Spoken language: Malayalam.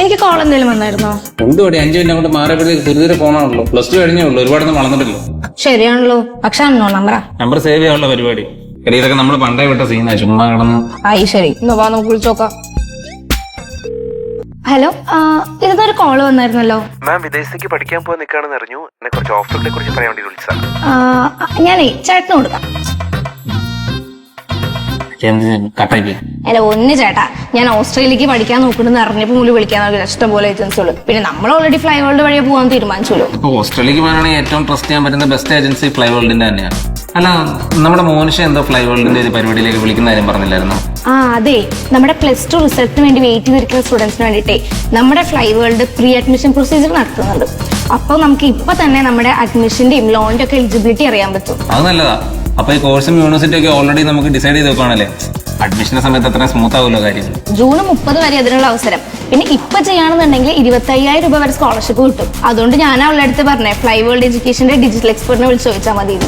എനിക്ക് കോൾ എന്തെങ്കിലും വന്നായിരുന്നോ? എന്തുപടി 5 മിനിറ്റ് അങ്ങോട്ട് മാറിയപ്പോഴത്തേക്ക് ചെറിയ ഫോണാണല്ലോ. +2 കഴിഞ്ഞേ ഉള്ളൂ, ഒരുപാടൊന്നും വളർന്നിട്ടില്ലോ. ശരിയാണല്ലോ, പക്ഷെ അന്നോ നമ്പർ സേവ് ചെയ്യാനുള്ള പരിപാടി. ഇതൊക്കെ നമ്മൾ പണ്ടേ വിട്ട സീനാ, ചുമ്മാ കിടന്ന്. ആയി ശരി, നമുക്ക് വിളിച്ചോക്കാം. ഹലോ, ഇതൊരു കോള് വന്നായിരുന്നല്ലോ. മാം വിദേശത്തേക്ക് പഠിക്കാൻ പോകാൻ നിൽക്കുകയാണെന്ന് അറിഞ്ഞു. എന്നെ കുറച്ച് ഓഫറുകളെ കുറിച്ച് പറയാൻ വേണ്ടി വിളിച്ചതാണ്. ഞാനേ ചേട്ടന് കൊടുക്കാം. അല്ല ഒന്ന് ചേട്ടാ, ഞാൻ ഓസ്ട്രേലിയക്ക് പഠിക്കാൻ നോക്കണമെന്ന് അറിഞ്ഞപ്പോ മുന്നിൽ വിളിക്കാൻ ഇഷ്ടം പോലെ ഏജൻസി ഉള്ളു. പിന്നെ നമ്മൾ ഓൾറെഡി ഫ്ലൈ വേൾഡ് വഴിയെ പോകാൻ തീരുമാനിച്ചല്ലോ. ഇപ്പൊ ഓസ്ട്രേലിയക്ക് പോകാനാണെങ്കിൽ ഏറ്റവും ട്രസ്റ്റ് ചെയ്യാൻ പറ്റുന്ന ബെസ്റ്റ് ഏജൻസി ഫ്ലൈ വേൾഡിന്റെ തന്നെയാണ്. അല്ല, നമ്മുടെ മോനിഷ എന്തോ ഫ്ലൈ വേൾഡിന്റെ ഒരു പരിപാടിയിലേക്ക് വിളിക്കുന്ന കാര്യം പറഞ്ഞില്ലായിരുന്നു? അതെ, നമ്മുടെ +2 റിസൾട്ടിന് വേണ്ടി വെയിറ്റ് ചെയ്തിരിക്കുന്ന സ്റ്റുഡൻസിന് വേണ്ടിയിട്ടേ നമ്മുടെ fly world pre admission procedure നടത്തുന്നുണ്ട്. അപ്പൊ നമുക്ക് ഇപ്പൊ തന്നെ നമ്മുടെ അഡ്മിഷന്റെയും ലോണിന്റെ ഒക്കെ എലിജിബിലിറ്റി അറിയാൻ പറ്റും. അത് നല്ലതാ. അപ്പൊ ഈ കോഴ്സും യൂണിവേഴ്സിറ്റി ഒക്കെ ഓൾറെഡി നമുക്ക് ഡിസൈഡ് ചെയ്ത് വെക്കുകയാണല്ലേ, അഡ്മിഷന്റെ സമയത്ത് അത്ര സ്മൂത്ത് ആവുമല്ലോ കാര്യം. ജൂൺ 30 വരെ അതിനുള്ള അവസരം. പിന്നെ ഇപ്പൊ ചെയ്യാണെന്നുണ്ടെങ്കിൽ 25,000 രൂപ വരെ സ്കോളർഷിപ്പ് കിട്ടും. അതുകൊണ്ട് ഞാൻ അവളുടെ അടുത്ത് പറഞ്ഞേ ഫ്ലൈ വേൾഡ് എഡ്യൂക്കേഷന്റെ ഡിജിറ്റൽ എക്സ്പെർട്ടിനെ വിളിച്ച് ചോദിച്ചാൽ മതി.